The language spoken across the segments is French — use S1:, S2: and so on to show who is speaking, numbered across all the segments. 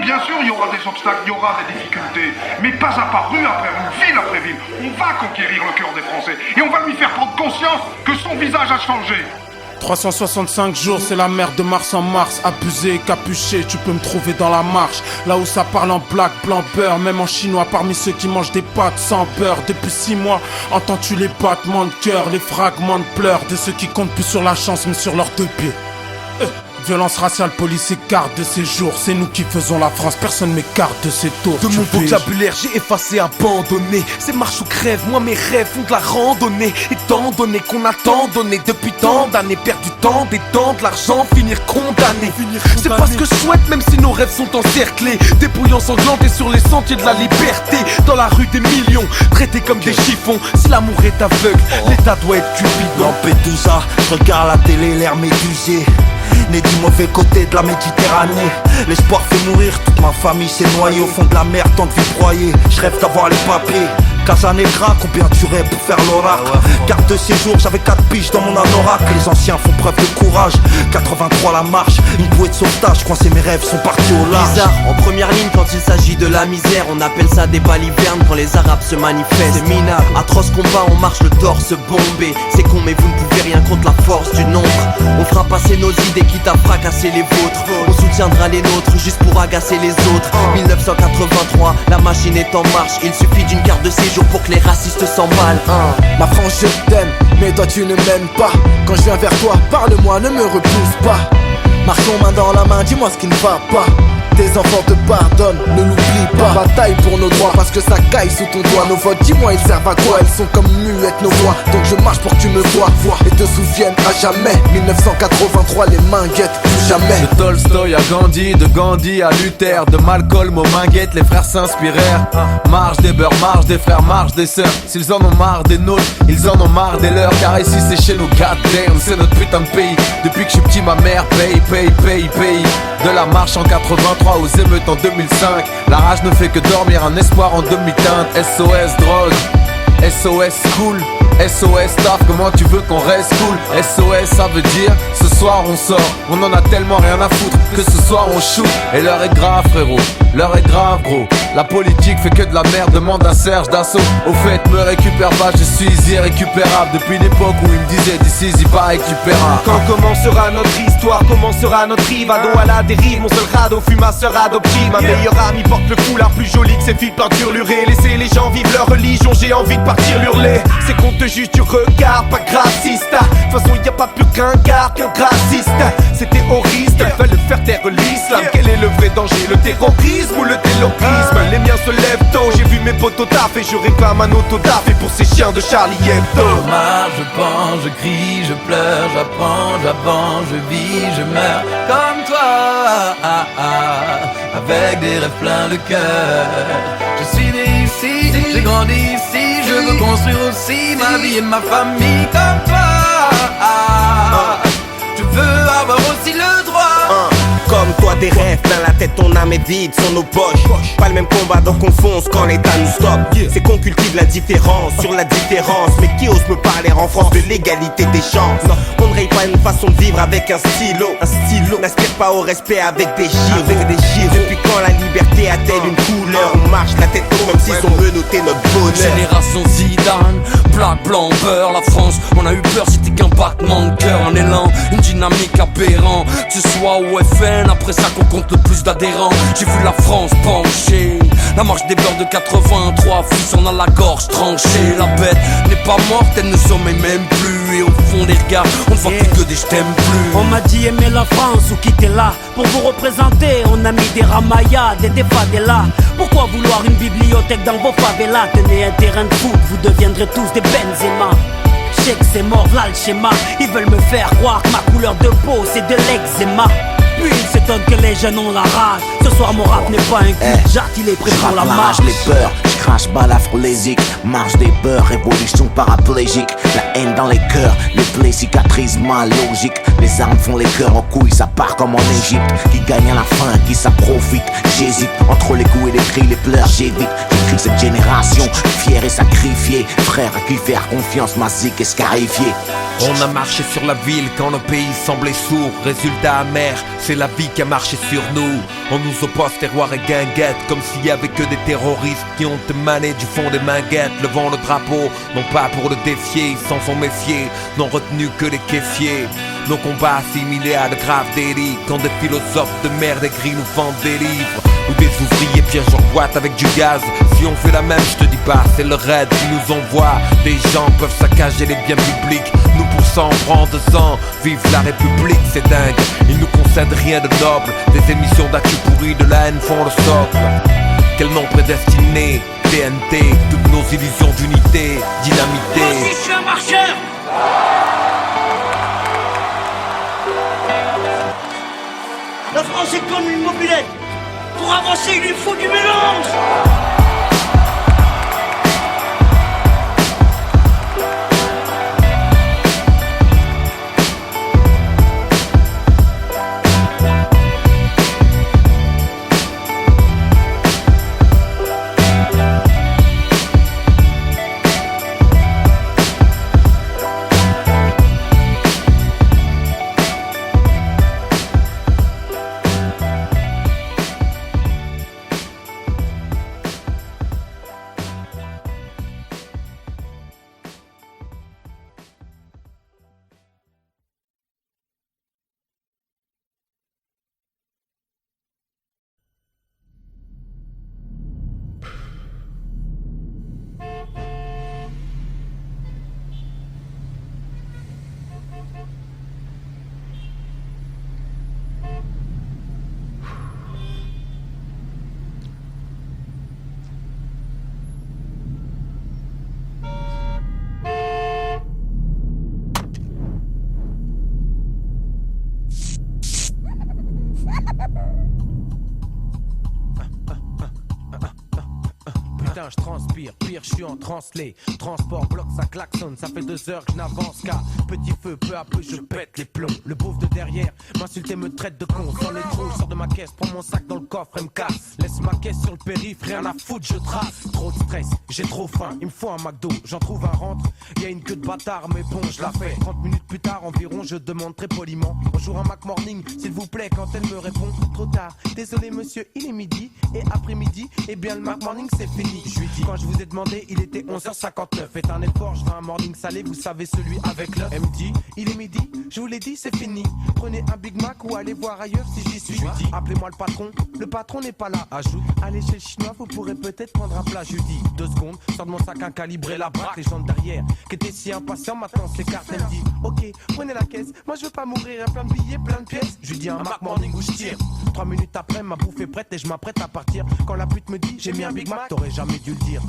S1: bien sûr, il y aura des obstacles, il y aura des difficultés, mais pas à pas, rue après rue, ville après ville, on va conquérir le cœur des Français et on va lui faire prendre conscience que son visage a changé.
S2: 365 jours, c'est la mer de mars en mars. Abusé, capuché, tu peux me trouver dans la marche. Là où ça parle en black, blanc, beurre. Même en chinois, parmi ceux qui mangent des pâtes sans beurre. Depuis 6 mois, entends-tu les battements de cœur, les fragments de pleurs de ceux qui comptent plus sur la chance mais sur leurs 2 pieds. Violence raciale, police et carte de séjour. C'est nous qui faisons la France, personne m'écarte de ces tours.
S3: De mon vocabulaire, j'ai effacé, abandonné. C'est marche ou crève, moi mes rêves font de la randonnée. Étant donné qu'on a tant donné depuis tant d'années, perdu tant, des temps, de l'argent, finir condamné. C'est pas ce que je souhaite, même si nos rêves sont encerclés. Dépouillants sanglantés sur les sentiers de la liberté. Dans la rue des millions, traités comme des chiffons. Si l'amour est aveugle, l'état doit être cupidon.
S4: Lampedusa, je regarde la télé, l'air médusé. Né du mauvais côté de la Méditerranée. L'espoir fait mourir, toute ma famille s'est noyée au fond de la mer, tant de vies broyées. Je rêve d'avoir les papiers. Casa Negra, combien tu rêves pour faire l'oracle? Carte de séjour, j'avais 4 piges dans mon anorak. Les anciens font preuve de courage. 83 la marche, une bouée de sauvetage. Coincé mes rêves sont partis au large.
S5: Bizarre, en première ligne quand il s'agit de la misère. On appelle ça des balivernes quand les arabes se manifestent. C'est minable, atroce combat, on marche le torse bombé. C'est con mais vous ne pouvez rien contre la force du nombre. On fera passer nos idées quitte à fracasser les vôtres. On soutiendra les nôtres juste pour agacer les autres. 1983, la machine est en marche. Il suffit d'une carte de séjour pour que les racistes s'emballent.
S3: Ma France je t'aime, mais toi tu ne m'aimes pas. Quand je viens vers toi, parle-moi, ne me repousse pas. Marchons main dans la main, dis-moi ce qui ne va pas. Tes enfants te pardonnent, ne l'oublie pas. Bataille pour nos droits parce que ça caille sous ton doigt. Nos votes, dis-moi ils servent à quoi? Ils sont comme muettes nos voix. Donc je marche pour que tu me vois et te souviennes à jamais. 1983, les mains guettent, plus jamais.
S6: De Tolstoï à Gandhi, de Gandhi à Luther, de Malcolm aux Minguettes, les frères s'inspirèrent. Marche des beurs, marche des frères, marche des sœurs. S'ils en ont marre des nôtres, ils en ont marre des leurs. Car ici c'est chez nous, goddamn, c'est notre putain de pays. Depuis que je suis petit, ma mère paye. De la marche en 83 aux émeutes en 2005. La rage ne fait que dormir, un espoir en demi-teinte. SOS drogue, SOS school, SOS taf, comment tu veux qu'on reste cool? SOS ça veut dire, ce soir on sort. On en a tellement rien à foutre que ce soir on shoot. Et l'heure est grave frérot, l'heure est grave gros. La politique fait que de la merde, demande à Serge Dassault. Au fait me récupère pas, je suis irrécupérable. Depuis l'époque où il me disait d'ici y pas récupérable.
S3: Quand commencera notre histoire, commencera notre rive. Ado à la dérive, mon seul radeau fut ma sœur adoptive. Ma meilleure amie porte le foulard plus joli que ses filles peinture lurée. Laissez les gens vivre leur religion, j'ai envie de partir hurler. C'est qu'on te juge du regard, pas grassiste. De toute façon y a pas plus qu'un gars, qu'un raciste. C'est terroriste, ils veulent faire taire l'islam. Quel est le vrai danger, le terrorisme ou le terrorisme? Les miens se lèvent tôt, j'ai vu mes potos taf et je réclame un autodaf. Et pour ces chiens de Charlie Hebdo.
S6: Je marche, je pense, je crie, je pleure, j'apprends, j'avance, je vis, je meurs comme toi, avec des rêves pleins de cœur. Je suis né ici, j'ai grandi ici, je veux construire aussi ma vie et ma famille comme toi. Je veux avoir aussi le droit.
S4: Comme toi des rêves, plein la tête ton âme est vide, sont nos poches. Pas le même combat donc on fonce quand l'état nous stoppe. C'est qu'on cultive l'indifférence sur la différence. Mais qui ose me parler en France de l'égalité des chances? On ne raye pas une façon de vivre avec un stylo. N'aspire pas au respect avec des gyros. Depuis quand la liberté a-t-elle une couleur? On marche la tête haute même s'ils ont menotté notre bonheur.
S5: Génération Zidane, black, blanc, beurre. La France, on a eu peur, c'était qu'un battement de cœur. Un élan, une dynamique aberrant. Tu sois au FN, après ça qu'on compte le plus d'adhérents. J'ai vu la France pencher. La marche des beurs de 83, fils on a la gorge tranchée. La bête n'est pas morte, elle ne sommeille même plus. Et au fond des regards, on ne voit plus que des je t'aime plus.
S7: On m'a dit aimer la France ou quitter là. Pour vous représenter, on a mis des ramayas, des favelas. Pourquoi vouloir une bibliothèque dans vos favelas? Tenez un terrain de foot, vous deviendrez tous des Benzema. Je sais que c'est mort, là le schéma. Ils veulent me faire croire que ma couleur de peau c'est de l'eczéma. Puis ils s'étonnent que les jeunes ont la rage. Ce soir mon rap n'est pas un cul, Jacques il est prêt pour la marche.
S4: Les peurs, je crache balafrolésique. Marche des beurs, révolution paraplégique. La haine dans les cœurs, les plaies cicatrisent mal logique. Les armes font les cœurs en couilles, ça part comme en Égypte. Qui gagne à la fin, qui ça profite? J'hésite entre les coups et les cris, les pleurs, j'évite. J'écris cette génération, fière et sacrifiée. Frère à qui faire confiance, massique et scarifié.
S3: On a marché sur la ville quand nos pays semblaient sourds. Résultat amer, c'est la vie qui a marché sur nous. On nous oppose terroir et guinguette, comme s'il y avait que des terroristes qui ont émané du fond des minguettes, levant le drapeau, non pas pour le défier, ils s'en sont méfiés, n'ont retenu que les kéfiers. Nos combats assimilés à de graves délits, quand des philosophes de merde écrits nous vendent des livres, ou des ouvriers pièges en boîte avec du gaz. Si on fait la même, je te dis pas, c'est le raid qui nous envoie. Des gens peuvent saccager les biens publics, nous pour 100 francs de sang. Vive la République, c'est dingue, ils nous concèdent rien de noble. Des émissions d'actu pourries, de la haine font le socle. Quel nom prédestiné, TNT, toutes nos illusions d'unité, dynamité.
S7: Moi aussi je suis un marcheur. La France est comme une mobilette. Pour avancer, il lui faut du mélange.
S6: Putain, je transpire, pire, je suis en translé. Transport, bloc, ça klaxonne, ça fait 2 heures que je n'avance qu'à petit feu, peu à peu je pète les plombs. Le beauf de derrière m'insulte et me traite de con. Sans les trous, je sors de ma caisse, prends mon sac dans le coffre et me casse. Laisse ma caisse sur le périph', rien à foutre, je trace. Trop de stress, j'ai trop faim, il me faut un McDo. J'en trouve un rentre, y'a une queue de bâtard, mais bon, je la fais. 30 minutes plus tard environ, je demande très poliment: bonjour, un Mac Morning, s'il vous plaît. Quand elle me répond: trop tard, désolé monsieur, il est midi. Et après-midi, eh bien le Mac Morning c'est fini. Je lui dis, quand je vous ai demandé, il était 11h59. Faites un effort, je veux un morning salé, vous savez, celui avec l'œuf. Elle me dit, il est midi, je vous l'ai dit, c'est fini. Prenez un Big Mac ou allez voir ailleurs si j'y suis. Je lui dis, appelez-moi le patron n'est pas là. Ajoute, allez chez le chinois, vous pourrez peut-être prendre un plat. Je lui dis, 2 secondes, sors de mon sac un calibré, la braque. Les gens de derrière, qui étaient si impatients, maintenant s'écartent. Elle me dit, ok, prenez la caisse, moi je veux pas mourir, y'a plein de billets, plein de pièces. Je lui dis, un Mac Morning où je tire. 3 minutes après, ma bouffe est prête et je m'apprête à partir. Quand la pute me dit, j'ai mis un Big Mac, t'aurais jamais dû le dire.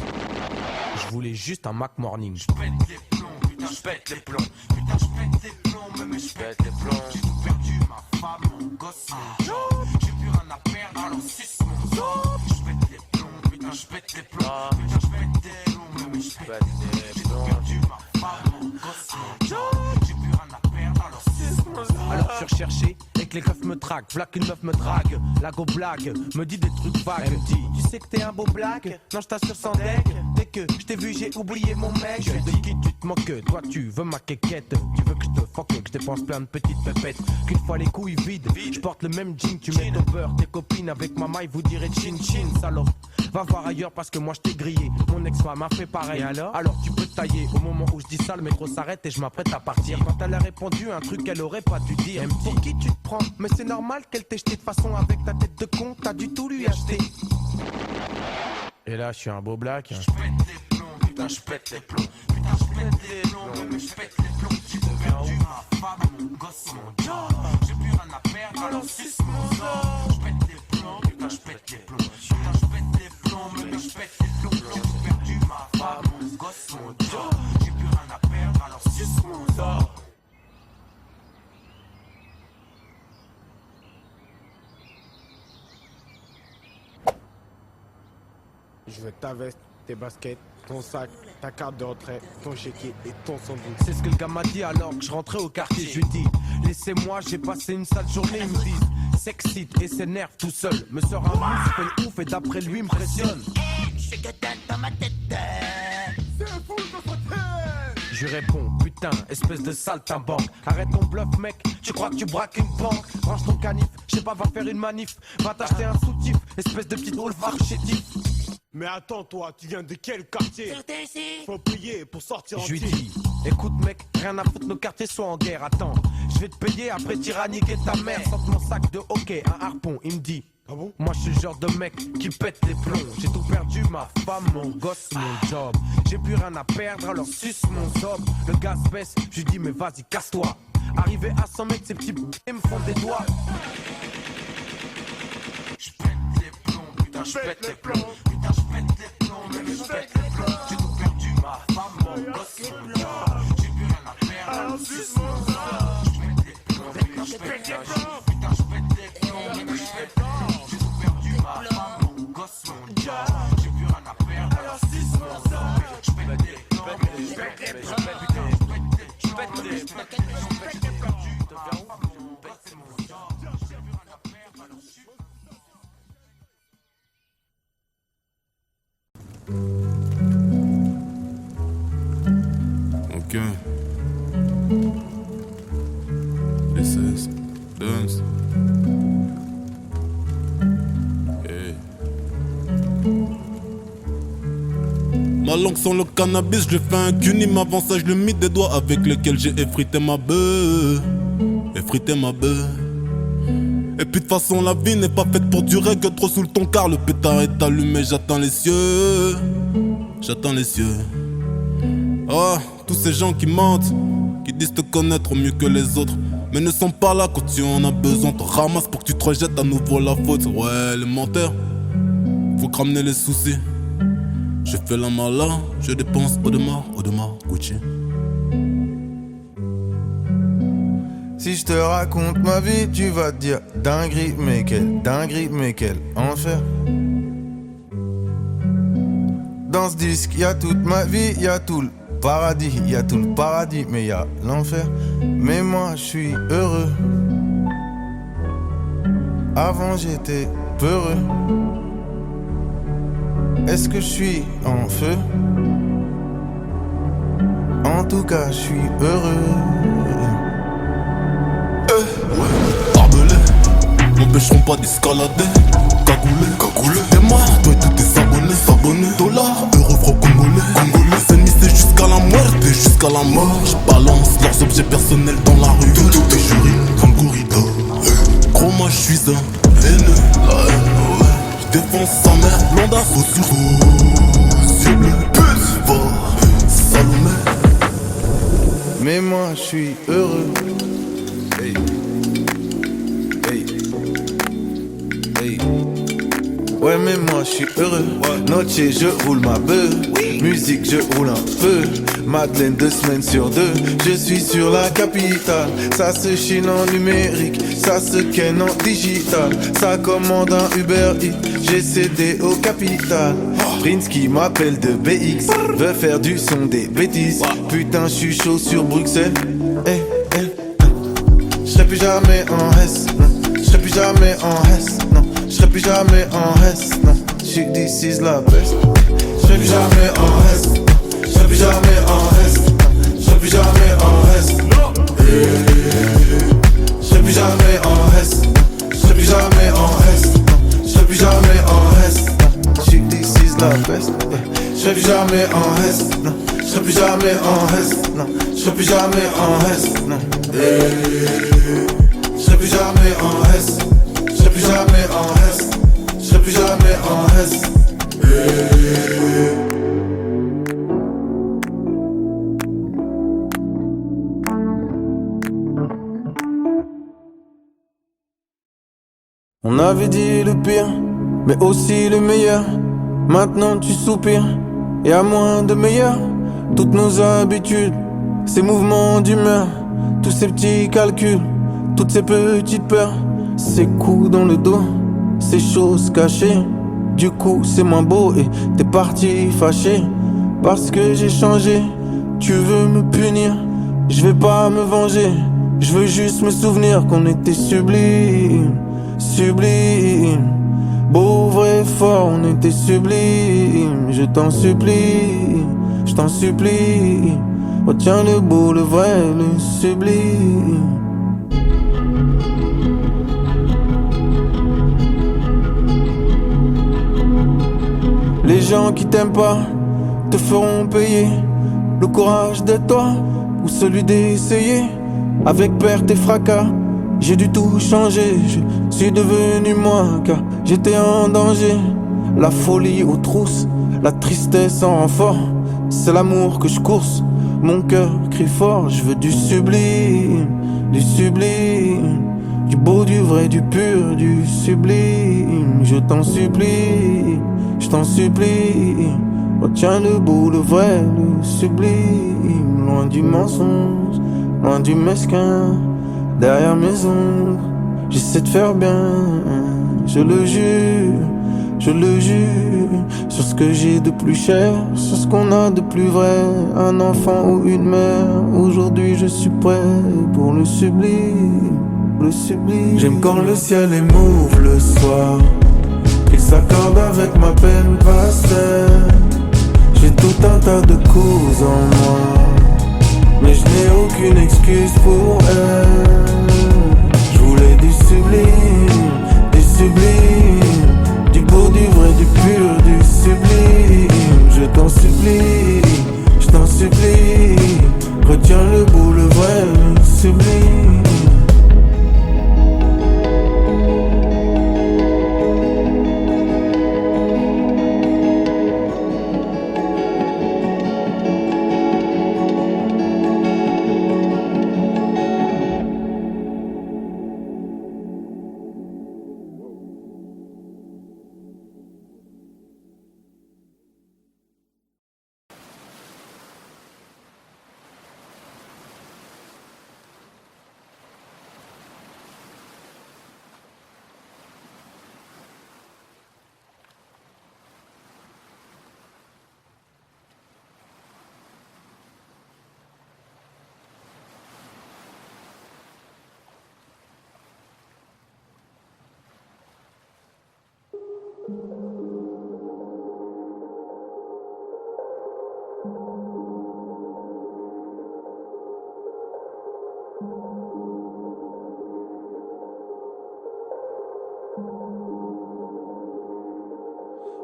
S6: Je voulais juste un Mac Morning. Je pète les plombs, putain, je pète les plombs. Putain, je pète les plombs, mais je pète les plombs. J'ai tout perdu, ma femme, mon gosse, mon job. J'ai plus rien à perdre, alors suce mon job. Je pète les plombs, putain, je pète les plombs. Putain, je pète les plombs, mais je pète les plombs. J'ai tout perdu, ma femme, mon gosse, mon job. J'ai plus rien à perdre, alors suce mon job. Alors je suis recherché et que les keufs me traquent. V'là qu'une meuf me drague, la go blague, me dit des trucs vagues. Elle me dit, tu sais que t'es un beau blague. Non, je t'assure sans deck. Dès que je t'ai vu, j'ai oublié mon mec. Je de qui tu te moques, toi tu veux ma quéquette. Tu veux que je te fuck, que je dépense plein de petites pépettes. Qu'une fois les couilles vides, je porte le même jean. Tu mets ton beurre, tes copines avec ma maille, vous direz chin chin, salope. Va voir ailleurs parce que moi je t'ai grillé. Mon ex-femme m'a fait pareil. Et alors tu peux te tailler. Au moment où je dis ça, le métro s'arrête et je m'apprête à partir. Quand elle a répondu un truc qu'elle aurait pas dû dire. Pour qui tu te prends? Mais c'est normal qu'elle t'ait jeté de façon avec ta tête de con. T'as du tout lui acheter. Et là je suis un beau black. Je pète les plombs, putain je pète les plombs. Putain je pète les plombs, mais je pète les plombs. J'ai perdu ma femme, mon gosse, mon job. J'ai plus rien à perdre, alors suce mon job. Je pète les plombs, putain je pète les plombs. Putain je pète les plombs, mais je pète les plombs. J'ai perdu ma femme, mon gosse, mon job. J'ai plus rien à perdre, alors suce mon job.
S8: Je veux ta veste, tes baskets, ton sac, ta carte de retrait, ton chéquier et ton sandwich.
S6: C'est ce que le gars m'a dit alors que je rentrais au quartier. Je lui dis, laissez-moi, j'ai passé une sale journée. Ils me disent, s'excite et s'énerve tout seul. Me sort un move, fait le ouf et d'après lui me pressionne. Je lui réponds, putain putain, espèce de saltimbanque. Arrête ton bluff mec, tu crois que tu braques une banque. Range ton canif, je sais pas, va faire une manif. Va t'acheter un soutif, espèce de petit boulevard chétif.
S8: Mais attends toi, tu viens de quel quartier? Faut payer pour sortir en
S6: Je lui
S8: tir.
S6: dis, écoute mec, rien à foutre, nos quartiers sont en guerre. Attends, je vais te payer après tyranniquer ta mère. Sorte mon sac de hockey, un harpon, il me dit.
S8: Ah bon?
S6: Moi je suis le genre de mec qui pète les plombs. J'ai tout perdu, ma femme, mon gosse, mon job. J'ai plus rien à perdre, alors suce mon zob. Le gaz baisse, je lui dis mais vas-y casse-toi. Arrivé à 100 mètres, ces petits b****s me font des doigts. Je pète les plombs, putain je pète les plombs. Putain je pète les plombs, mais je pète les plombs. J'ai tout perdu, ma femme, mon gosse, mon job. J'ai plus rien à perdre, alors suce mon zob. Je pète les plombs, putain je pète les plombs. Putain je pète les plombs, mais je pète les plombs. J'ai tout perdu, ma femme, mon gosse, mon job. J'ai plus rien à perdre, alors suce mon zob. Je pète les plombs, je pète les plombs. Je pète les plombs, je pète les plombs.
S9: Ok. SS. Dance. Hey. Ma langue sans le cannabis, je fais un cuni, m'avance, je le mis des doigts avec lesquels j'ai effrité ma bœuf. Effrité ma bœuf. Et puis de toute façon la vie n'est pas faite pour durer que trop sous le ton car le pétard est allumé, j'attends les cieux. J'attends les cieux. Oh, tous ces gens qui mentent, qui disent te connaître mieux que les autres, mais ne sont pas là quand tu en as besoin. Te ramasse pour que tu te rejettes à nouveau la faute. Ouais, les menteurs, faut que ramener les soucis. Je fais la malin, je dépense Audemars, Gucci.
S10: Si je te raconte ma vie, tu vas te dire dinguerie, mais quel enfer. Dans ce disque, y a toute ma vie, y a tout le paradis, y a tout le paradis, mais y a l'enfer. Mais moi, je suis heureux. Avant, j'étais peureux. Est-ce que je suis en feu? En tout cas, je suis heureux.
S9: Barbelés, m'empêcheront pas d'escalader. Cagoulé, t'es mort, toi et tous tes abonnés. Dollars, euros, francs congolais. Les ennemis c'est jusqu'à la muerte, jusqu'à la mort. Je balance leurs objets personnels dans la rue. Tout est juré comme Gourida. Gros moi je suis un haineux. La haine, ouais. Je défonce sa mère, blonda, faux sur faux. Yeux bleus, pute, va, Salomé.
S10: Mais moi, je suis heureux. Hey. Hey. Hey. Ouais, mais moi, je suis heureux. Noche, je roule ma bœuf. Musique, je roule un peu. Madeleine 2 semaines sur 2. Je suis sur la capitale. Ça se chine en numérique. Ça se ken en digital. Ça commande un Uber Eats. J'ai cédé au capital. Prince qui m'appelle de BX. Veut faire du son des bêtises. Putain, je suis chaud sur Bruxelles. Eh, eh. J'serai plus jamais en S. J'serai plus jamais en S. Non. J'serai plus jamais en S. Non. J'suis d'ici la peste. J'serai plus jamais en S. J'serai plus jamais en S. J'serai plus jamais en S. J'serai plus jamais en S. J'serai plus jamais en S. J'serai plus jamais en S. J'suis d'ici la peste. J'serai plus jamais en S. Non. J'serai plus jamais en S. Non. J'serai plus jamais en S. Non. J'serai plus jamais en S. J'serai plus jamais en S. J'serai plus jamais en S. On avait dit le pire, mais aussi le meilleur. Maintenant tu soupires, et à moins de meilleur. Toutes nos habitudes, ces mouvements d'humeur, tous ces petits calculs, toutes ces petites peurs, ces coups dans le dos, ces choses cachées. Du coup c'est moins beau et t'es parti fâché parce que j'ai changé. Tu veux me punir, je vais pas me venger. Je veux juste me souvenir qu'on était sublime, sublime. Beau, vrai, fort, on était sublime. Je t'en supplie, Retiens le beau, le vrai, le sublime. Les gens qui t'aiment pas te feront payer le courage d'être toi ou celui d'essayer. Avec perte et fracas, j'ai dû tout changer. Je suis devenu moi car j'étais en danger. La folie aux trousses, la tristesse en renfort. C'est l'amour que je course, mon cœur crie fort. Je veux du sublime, du beau, du vrai, du pur, du sublime. Je t'en supplie, retiens le beau, le vrai, le sublime. Loin du mensonge, loin du mesquin. Derrière mes ombres, j'essaie de faire bien. Je le jure, sur ce que j'ai de plus cher, sur ce qu'on a de plus vrai. Un enfant ou une mère, aujourd'hui je suis prêt pour le sublime, le sublime. J'aime quand le ciel est mauve le soir, qu'il s'accorde avec ma peine passée. J'ai tout un tas de causes en moi, mais je n'ai aucune excuse pour elle. Je voulais du sublime, du beau, du vrai, du pur, du sublime. Je t'en supplie, retiens le beau, le vrai, le sublime.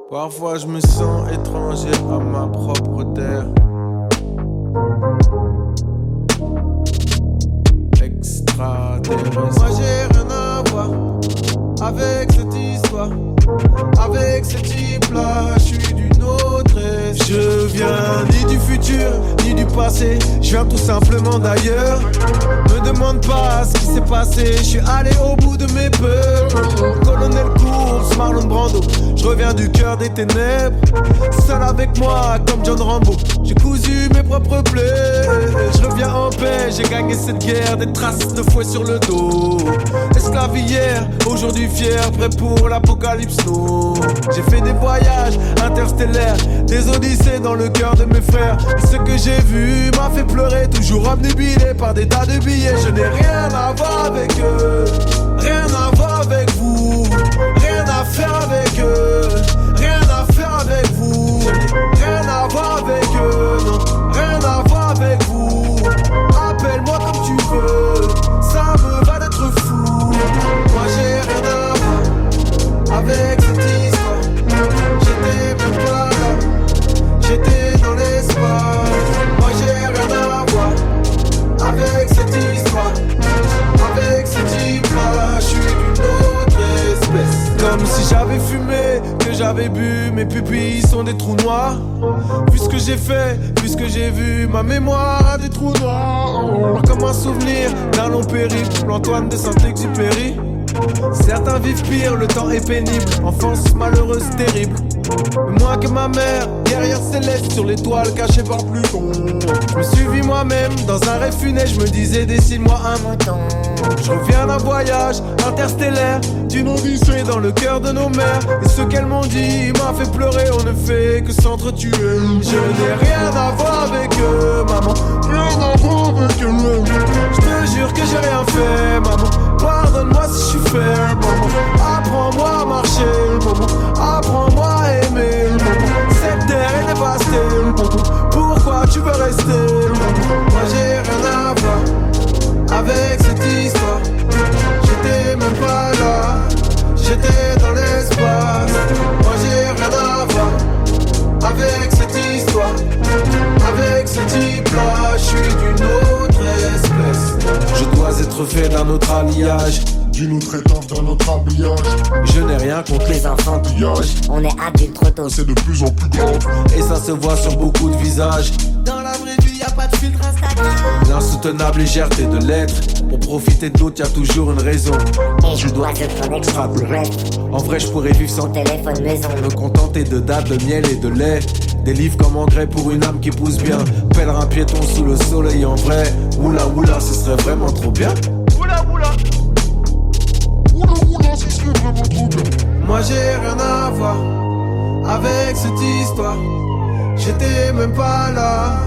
S10: Parfois je me sens étranger à ma propre terre. Extraterrestre. Moi j'ai rien à voir avec cette histoire, avec ce type-là. Je suis d'une autre espèce. Je viens ni du futur, ni du passé. Je viens tout simplement d'ailleurs. Me demande pas ce qui s'est passé. Je suis allé au bout de mes peurs. Colonel Course, Marlon Brando. Je reviens du cœur des ténèbres. Seul avec moi comme John Rambo. J'ai cousu mes propres plaies. Je reviens en paix, j'ai gagné cette guerre. Des traces de fouet sur le dos. Esclave hier, aujourd'hui fier. Prêt pour l'apocalypse, no. J'ai fait des voyages interstellaires, des odyssées dans le cœur de mes frères. Et ce que j'ai vu m'a fait pleurer. Toujours obnubilé par des tas de billets. Je n'ai rien à voir avec eux, rien à voir avec vous, rien à faire avec eux, rien à faire avec vous. Rien à voir avec eux, non, rien à voir avec vous. Appelle-moi comme tu veux, ça me va d'être fou. Moi j'ai rien à voir avec cette histoire. J'étais même pas là, j'étais dans l'espace. Moi j'ai rien à voir avec cette histoire, avec ce type-là. Je suis d'une autre espèce. Comme si j'avais fumé, que j'avais bu. Mes pupilles sont des trous noirs. Vu ce que j'ai fait, vu ce que j'ai vu, ma mémoire a des trous noirs. Comme un souvenir d'un long périple, Antoine de Saint-Exupéry. Certains vivent pire, le temps est pénible. Enfance malheureuse, terrible. Moins que ma mère, guerrière céleste sur l'étoile cachée par Pluton. Je me suis vu moi-même dans un rêve funeste. Je me disais, dessine-moi un mouton. Je reviens d'un voyage interstellaire, d'une odyssée dans le cœur de nos mères. Et ce qu'elles m'ont dit m'a fait pleurer. On ne fait que s'entretuer. Je n'ai rien à voir avec eux, maman. Rien à voir avec eux. Je te jure que j'ai rien fait, maman. Pardonne-moi si je suis faible, maman. Apprends-moi à marcher, maman. Apprends-moi à aimer, maman. Cette terre est dévastée, maman. Pourquoi tu veux rester, maman? Moi j'ai rien à voir avec cette histoire. J'étais même pas là, j'étais dans l'espace. Moi j'ai rien à voir avec cette histoire. Avec ce type-là, je suis d'une autre espèce. Je dois être fait d'un autre alliage,
S11: d'une autre étape dans notre habillage.
S10: Je n'ai rien contre les enfantillages.
S12: On est adulte trop tôt.
S11: C'est de plus en plus grave.
S10: Et ça se voit sur beaucoup de visages. Dans la vraie vie, y'a pas de filtre Instagram. L'insoutenable légèreté de l'être. Pour profiter de l'autre, y'a toujours une raison.
S12: Et je dois être un extraterrestre.
S10: En vrai, je pourrais vivre sans
S12: téléphone maison.
S10: Me contenter de dattes, de miel et de lait. Des livres comme engrais pour une âme qui pousse bien. Pèlerin piéton sous le soleil en vrai. Oula oula, ce serait vraiment trop bien.
S11: Oula oula. Oula oula, ce serait vraiment trop bien.
S10: Moi j'ai rien à voir avec cette histoire. J'étais même pas là,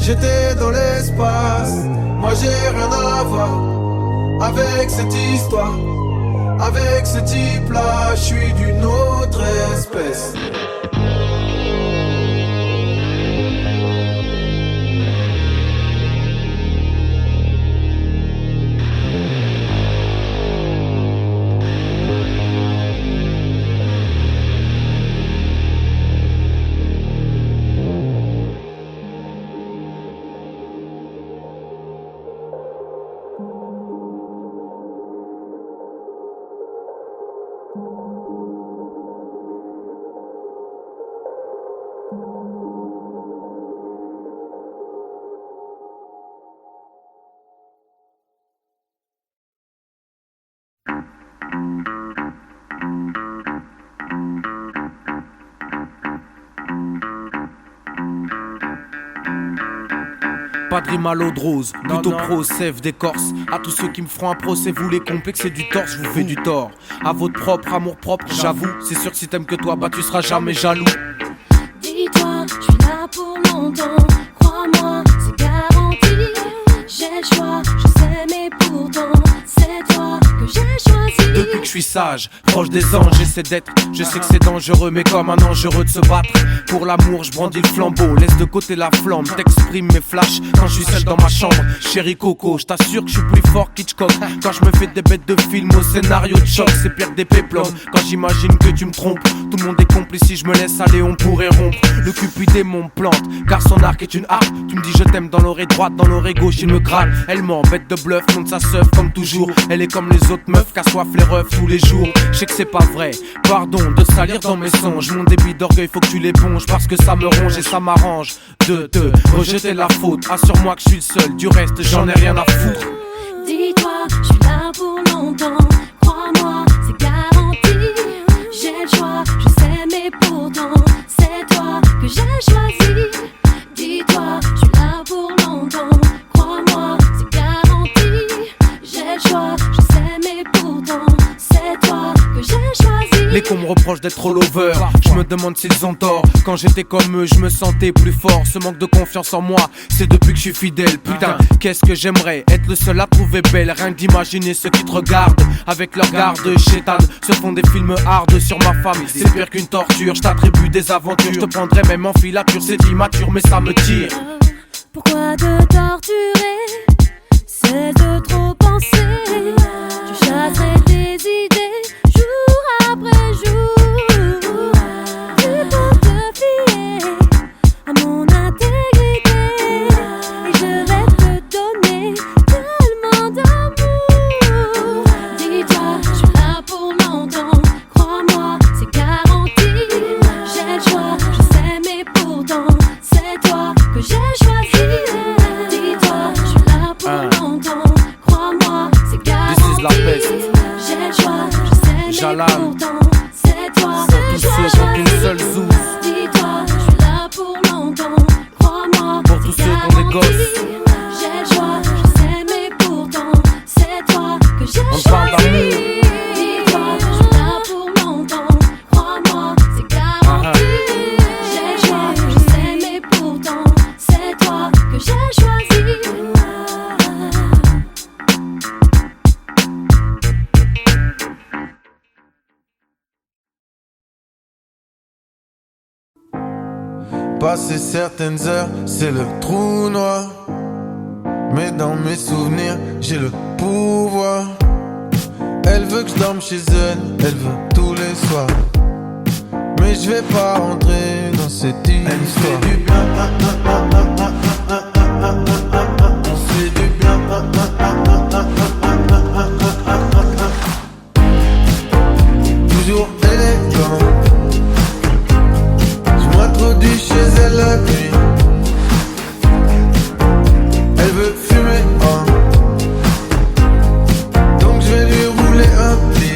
S10: j'étais dans l'espace. Moi j'ai rien à voir avec cette histoire. Avec ce type là, je suis d'une autre espèce.
S6: Pas de rime à l'eau de rose, plutôt pro, sève d'écorce. À tous ceux qui me feront un procès, vous les complexez du tort, je vous fais du tort. À votre propre amour propre, j'avoue. C'est sûr que si t'aimes que toi, bah tu seras jamais jaloux.
S13: Dis-toi, je suis là pour longtemps. Crois-moi, c'est garanti. J'ai le choix, je sais, mais pourtant, c'est toi que j'ai choisi.
S6: Depuis que je suis sage, proche des anges, j'essaie d'être. Je sais que c'est dangereux, mais comme un ange heureux de se battre. Pour l'amour, je brandis le flambeau, laisse de côté la flamme. T'exprimes mes flashs quand je suis seul dans ma chambre. Chérie Coco, je t'assure que je suis plus fort qu'Hitchcock. Quand je me fais des bêtes de film au scénario de choc, c'est pire que des péplums. Quand j'imagine que tu me trompes, tout le monde est complice. Si je me laisse aller, on pourrait rompre. Le cupidé mon plante, car son arc est une harpe. Tu me dis je t'aime dans l'oreille droite, dans l'oreille gauche, il me gratte. Elle m'embête de bluff, monte sa seuf comme toujours. Elle est comme les autres meufs, qu'assoif les refs tous les jours. Je sais que c'est pas vrai, pardon de salir dans mes songes. Mon débit d'orgueil faut que tu l'éponges, parce que ça me ronge et ça m'arrange de te rejeter la faute. Assure-moi que je suis le seul, du reste j'en ai rien à foutre.
S13: Dis-toi, je suis là pour longtemps. Crois-moi, c'est garanti. J'ai le choix, je sais, mais pourtant, c'est toi que j'ai choisi. Dis-toi, je suis là pour longtemps. Crois-moi, c'est garanti. J'ai le choix, je sais, mais pourtant, c'est toi que j'ai choisi.
S6: Les cons me reprochent d'être trop lover, je me demande s'ils ont tort. Quand j'étais comme eux, je me sentais plus fort. Ce manque de confiance en moi, c'est depuis que je suis fidèle. Putain, qu'est-ce que j'aimerais être le seul à trouver belle. Rien que d'imaginer ceux qui te regardent avec leur garde chétane se font des films hard sur ma femme. C'est pire qu'une torture, je t'attribue des aventures. Je te prendrais même en filature, c'est immature mais ça me tire.
S13: Pourquoi te torturer? C'est de trop penser. Tu chasserais tes idées jour après jour. Tu peux te fier à mon intégrité. Et je vais te donner tellement d'amour. Dis-toi, je suis là pour longtemps. Crois-moi, c'est garanti. J'ai le choix, je sais, mais pourtant, c'est toi que j'ai choisi. Dis-toi, je suis là pour longtemps. Crois-moi, c'est garanti.
S6: This is la peste.
S13: J'ai le choix, je sais,
S6: Jalan.
S13: mais pourtant, c'est toi que
S6: Pour tous
S13: j'ai
S6: ceux qui ont qu'une
S13: choisi.
S6: seule zouze.
S13: Dis-toi, je suis là pour longtemps. Crois-moi,
S6: Pour tous ceux qui ont des gosses.
S13: j'ai le choix, je sais, mais pourtant, c'est toi que j'ai
S6: On parle
S13: choisi.
S6: d'amour.
S13: Dis-toi, je suis là pour longtemps. Crois-moi, c'est garanti. J'ai le choix, je sais, mais pourtant, c'est toi que j'ai choisi.
S10: Passer certaines heures, c'est le trou noir. mais dans mes souvenirs, j'ai le pouvoir. Elle veut que je dorme chez elle, elle veut tous les soirs. Mais je vais pas rentrer dans cette histoire. Elle fait du bien, on se fait du bien. Toujours élégant. Je m'introduis chez elle la nuit. Elle veut fumer, hein. Donc je vais lui rouler un pli.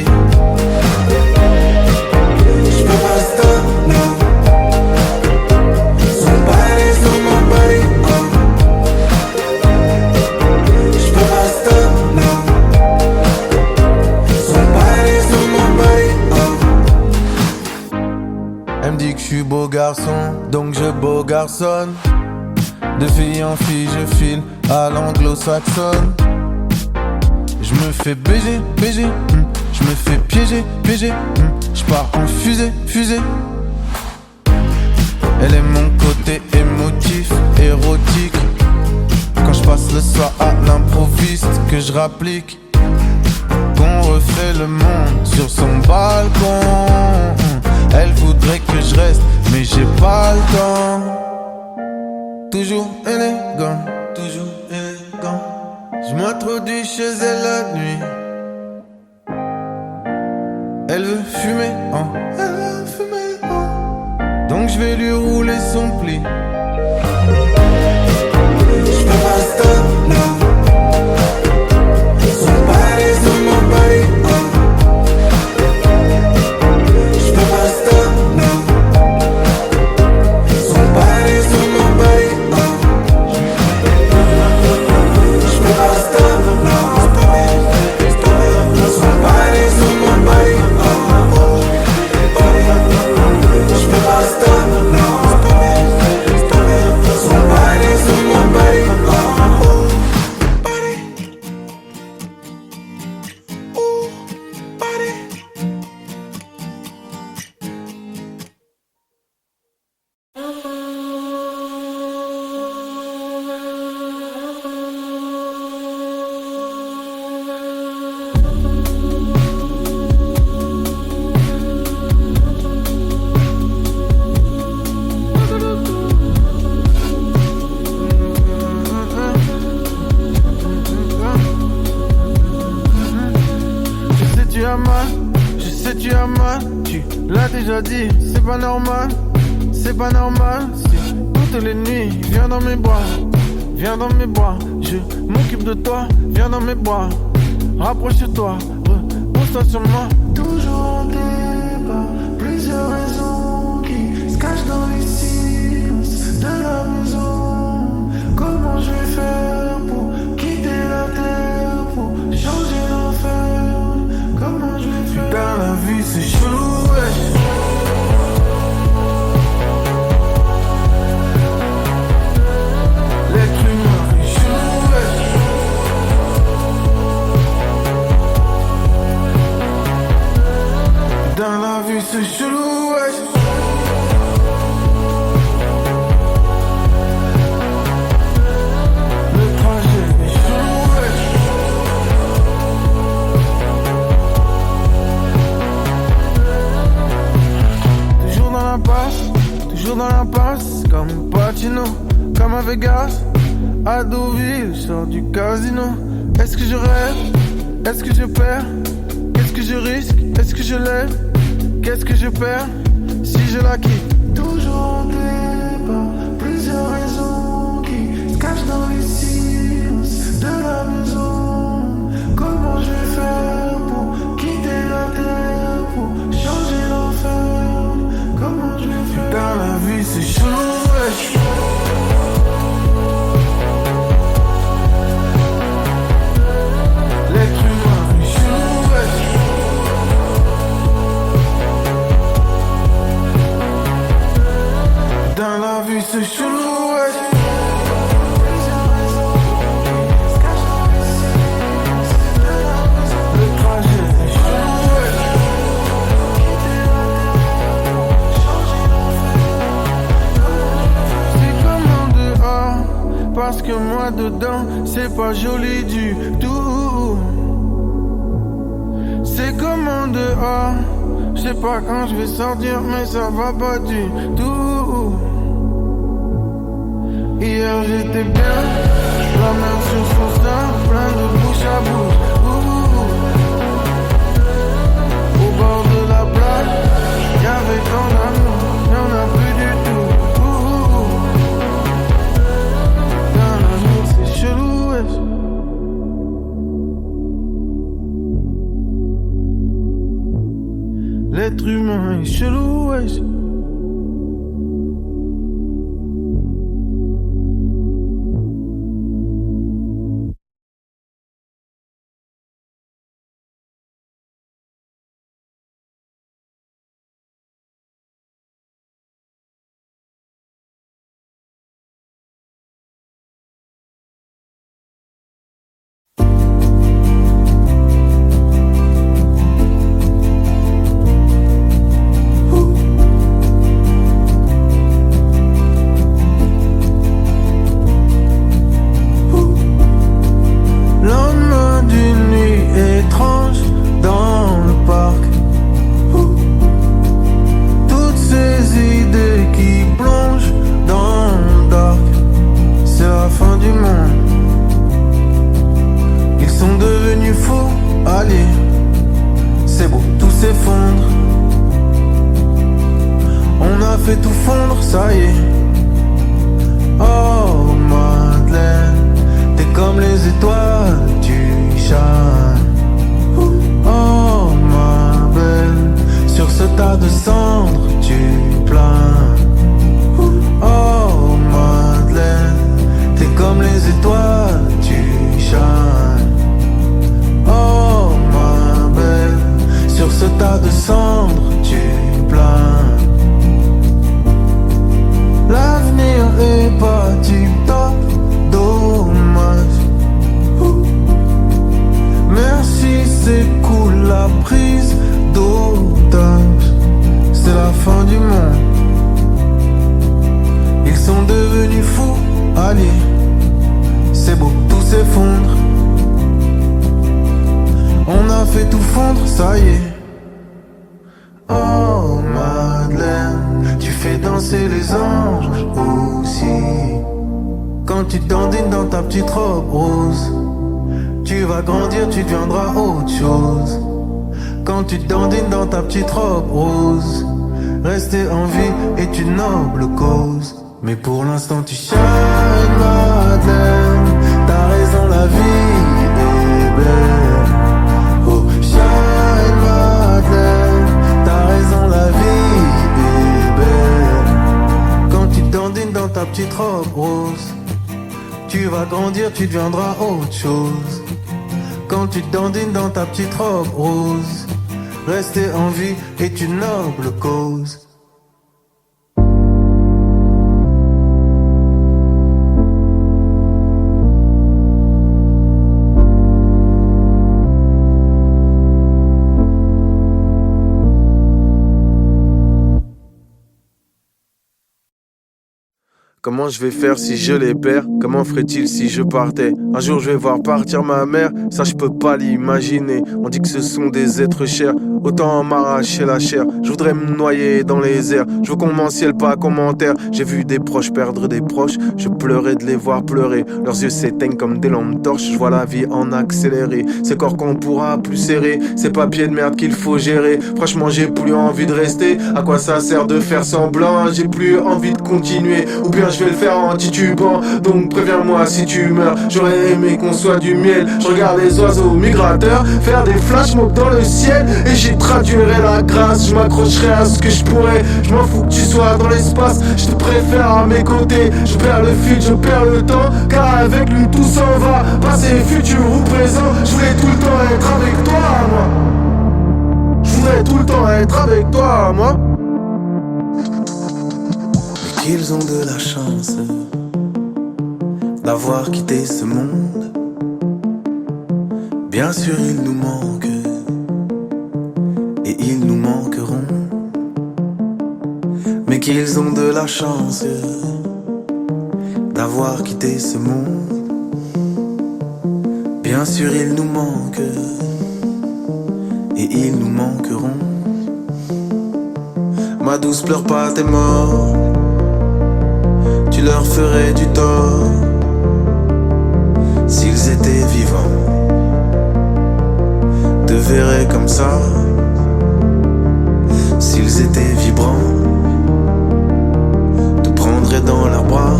S10: Je peux pas stop, non. Son body, son mon body, hein. Je peux pas stop, non. Son body, son mon body, hein. Elle me dit que je suis beau garçon, donc je beau garçonne. De fille en fille, je file à l'anglo-saxonne. Je me fais baiser, baiser, je me fais piéger, piéger, je pars en fusée, fusée. Elle est mon côté émotif, érotique. Quand je passe le soir à l'improviste, que je rapplique. Qu'on refait le monde sur son balcon. Elle voudrait que je reste, mais j'ai pas le temps. Toujours élégant, toujours élégant. Je m'introduis chez elle la nuit. Elle veut fumer, hein. Elle veut fumer, hein. Donc je vais lui rouler son pli. Je peux pas stop, non. Son body, son mon body, hein. Je peux pas stop, non. Son body, son mon body, hein. Je peux pas stop, non. Son body, son mon body, hein. Je peux pas stop, non. Son body, son mon body, hein. Je sais tu as mal, tu l'as déjà dit, c'est pas normal, c'est pas normal. Si toutes les nuits, viens dans mes bras, viens dans mes bras, je m'occupe de toi, viens dans mes bras, rapproche-toi, repose-toi sur moi. Toujours en débat, plusieurs raisons qui se cachent dans les silences de la maison. Comment je vais faire pour quitter la terre, pour changer l'enfer? Comment je vais faire? Putain, la vie c'est chelou, ouais. L'être humain est chelou, ouais. Dans la vie c'est chelou, ouais. Le trajet est chelou, ouais. Toujours dans l'impasse, comme Pacino, comme à Vegas, à Deauville, je sors du casino. Est-ce que je rêve? Est-ce que je perds? Qu'est-ce que je risque? Est-ce que je lève? Qu'est-ce que je perds si je la quitte? Toujours en débat, plusieurs raisons qui se cachent dans les silences de la maison. Comment je vais faire pour quitter la terre, pour changer l'enfer? Comment je vais faire? Dans la vie c'est chelou, ouais. L'être humain est chelou, ouais. Dans la vie c'est chelou, ouais. parce que moi dedans, c'est pas joli du tout. C'est comme en dehors, je sais pas quand je vais sortir, mais ça va pas du tout. Hier j'étais bien, la main sur son sein, plein de bouche à bouche. Au bord de la plage, y'avait tant d'amour, y'en a plus du tout. Dans la nuit c'est chelou, wesh. L'être humain est chelou, wesh. Mais pour l'instant tu shine, Madeleine. T'as raison, la vie est belle. Oh, shine, Madeleine. T'as raison, la vie est belle. Quand tu dandines dans ta petite robe rose, tu vas grandir, tu deviendras autre chose. Quand tu dandines dans ta petite robe rose, rester en vie est une noble cause.
S6: Comment je vais faire si je les perds? Comment ferait-il si je partais? Un jour je vais voir partir ma mère, ça je peux pas l'imaginer. On dit que ce sont des êtres chers, autant m'arracher la chair. Je voudrais me noyer dans les airs, je veux qu'on m'en ciel pas commentaire. J'ai vu des proches perdre des proches, je pleurais de les voir pleurer. Leurs yeux s'éteignent comme des lampes torches, je vois la vie en accéléré. Ces corps qu'on pourra plus serrer, ces papiers de merde qu'il faut gérer. Franchement j'ai plus envie de rester, à quoi ça sert de faire semblant? J'ai plus envie de continuer, ou bien je vais le faire en titubant. Donc préviens-moi si tu meurs, j'aurais aimé qu'on soit du miel. Je regarde les oiseaux migrateurs faire des flash mobs dans le ciel, et j'y traduirai la grâce. Je m'accrocherai à ce que je pourrais, je m'en fous que tu sois dans l'espace, je te préfère à mes côtés. Je perds le fil, je perds le temps, car avec lui tout s'en va, passé, futur ou présent. Je voulais tout le temps être avec toi, moi. Je voudrais tout le temps être avec toi, moi.
S10: Qu'ils ont de la chance d'avoir quitté ce monde. Bien sûr ils nous manquent et ils nous manqueront. Mais qu'ils ont de la chance d'avoir quitté ce monde. Bien sûr il nous manque et ils nous manqueront. Ma douce, pleure pas, t'es mort. Tu leur ferais du tort s'ils étaient vivants. Te verrais comme ça s'ils étaient vibrants. Te prendraient dans leurs bras.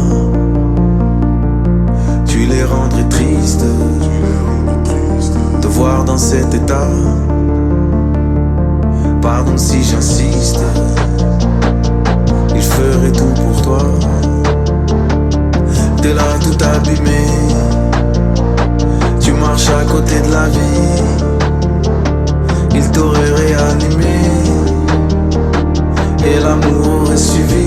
S10: Tu les rendrais tristes te voir dans cet état. Pardon si j'insiste, il ferait tout pour toi. T'es là tout abîmé, tu marches à côté de la vie. Il t'aurait réanimé et l'amour aurait suivi.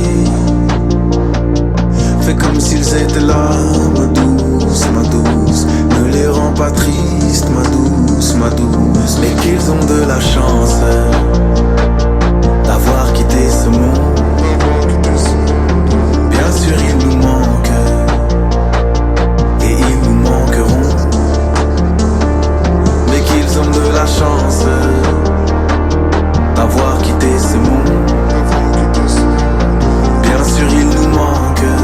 S10: Fais comme s'ils étaient là, ma douce, ne les rends pas tristes, ma douce, mais qu'ils ont de la chance d'avoir quitté ce monde. Bien sûr ils nous manquent et ils nous manqueront, mais qu'ils ont de la chance d'avoir quitté ce monde. Bien sûr ils nous manquent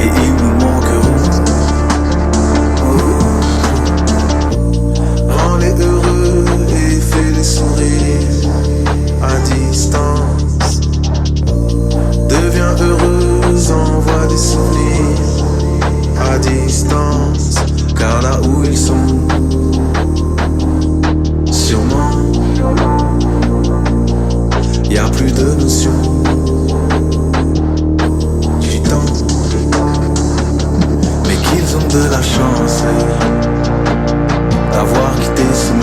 S10: et ils nous manqueront. Rends-les heureux et fais-les sourire à distance. Deviens heureuse, envoie des souvenirs à distance. Car là où ils sont, sûrement y a plus de notion du temps. Mais qu'ils ont de la chance d'avoir quitté ce monde.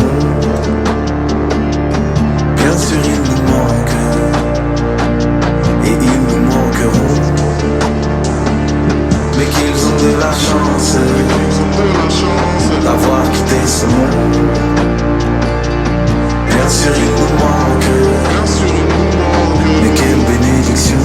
S10: Bien sûr ils nous manquent et ils nous manqueront, mais qu'ils ont de la chance d'avoir quitté ce monde. Bien sûr ils nous manquent, mais quelle bénédiction.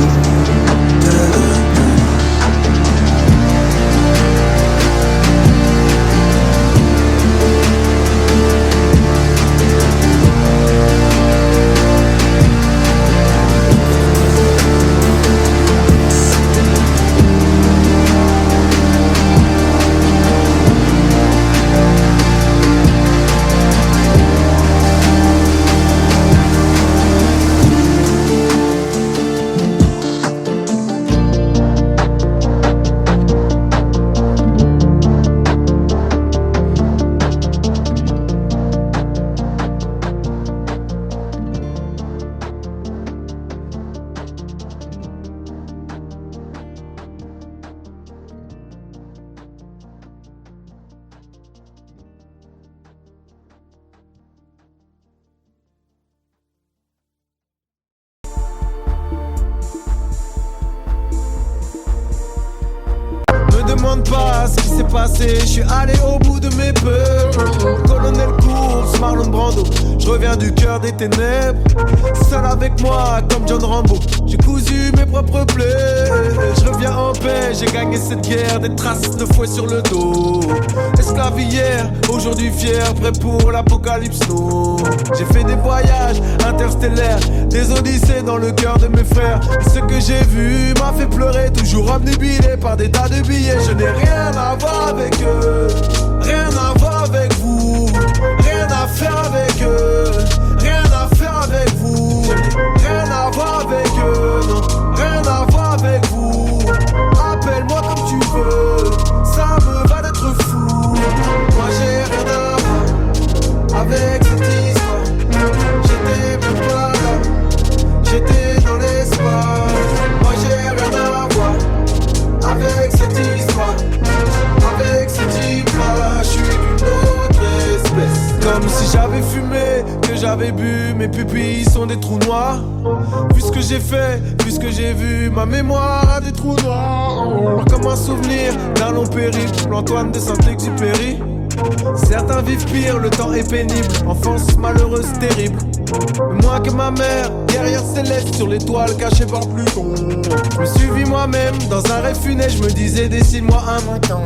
S3: Pas ce qui s'est passé, je suis allé au bout de mes peurs. Colonel Course, Marlon Brando, je reviens du cœur des ténèbres. Seul avec moi comme John Rambo, j'ai cousu mes propres plaies. Je reviens en paix, j'ai gagné cette guerre, des traces de fouet sur le dos. Esclave hier, aujourd'hui fier, prêt pour l'apocalypse no. J'ai fait des voyages interstellaires, des odyssées dans le cœur de mes frères. Et ce que j'ai vu m'a fait pleurer, toujours obnubilé par des tas de billets. Je n'ai rien à voir avec eux, rien à voir avec vous, rien à faire avec eux, rien à faire avec vous. Je n'ai rien à voir avec eux, non, rien à voir avec vous. Appelle-moi comme tu veux, ça me va d'être fou. Moi j'ai rien à voir avec cette histoire. J'étais même pas là, j'étais dans l'espace. Moi j'ai rien à voir avec cette histoire, avec ce type-là, je suis d'une autre espèce. Comme si j'avais fumé, que j'avais bu, mes pupilles sont des trous noirs. Vu ce que j'ai fait, vu ce que j'ai vu, ma mémoire a des trous noirs. Comme un souvenir d'un long périple, Antoine de Saint-Exupéry. Certains vivent pire, le temps est pénible, enfance malheureuse, terrible.
S6: Moins que ma mère, derrière céleste, sur l'étoile cachée par Pluton. Je me suis vu moi-même dans un rêve funeste, je me disais dessine-moi un mouton.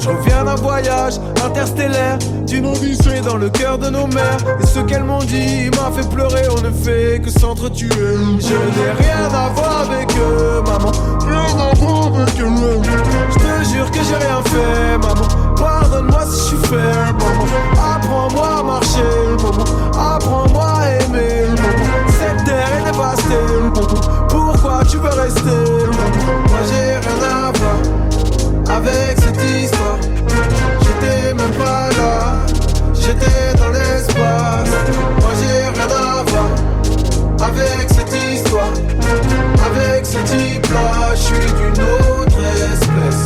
S6: Je reviens d'un voyage interstellaire, d'une odyssée dans le cœur de nos mères. Et ce qu'elles m'ont dit m'a fait pleurer, on ne fait que s'entretuer. Je n'ai rien à voir avec eux, maman, rien à voir avec eux. Je te jure que j'ai rien fait, maman, pardonne-moi si je suis faible, maman. Apprends-moi à marcher, maman, apprends-moi à aimer, maman. Cette terre est dévastée, maman, pourquoi tu veux rester, maman? Moi j'ai rien à voir avec cette histoire. J'étais même pas là, j'étais dans l'espace. Moi j'ai rien à voir avec cette histoire, avec ce type-là. Je suis d'une autre espèce.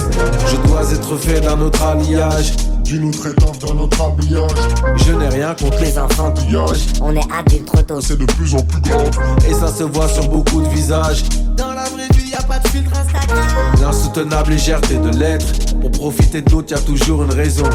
S6: Je dois être fait d'un autre alliage, d'une autre étoffe, d'un autre habillage. Je n'ai rien contre les enfantillages.
S12: On est adulte trop tôt.
S6: C'est de plus en plus grand, et ça se voit sur beaucoup de visages. Dans la vraie vie y'a pas de filtre Instagram. L'insoutenable légèreté de l'être. Pour profiter de l'autre y'a toujours une raison.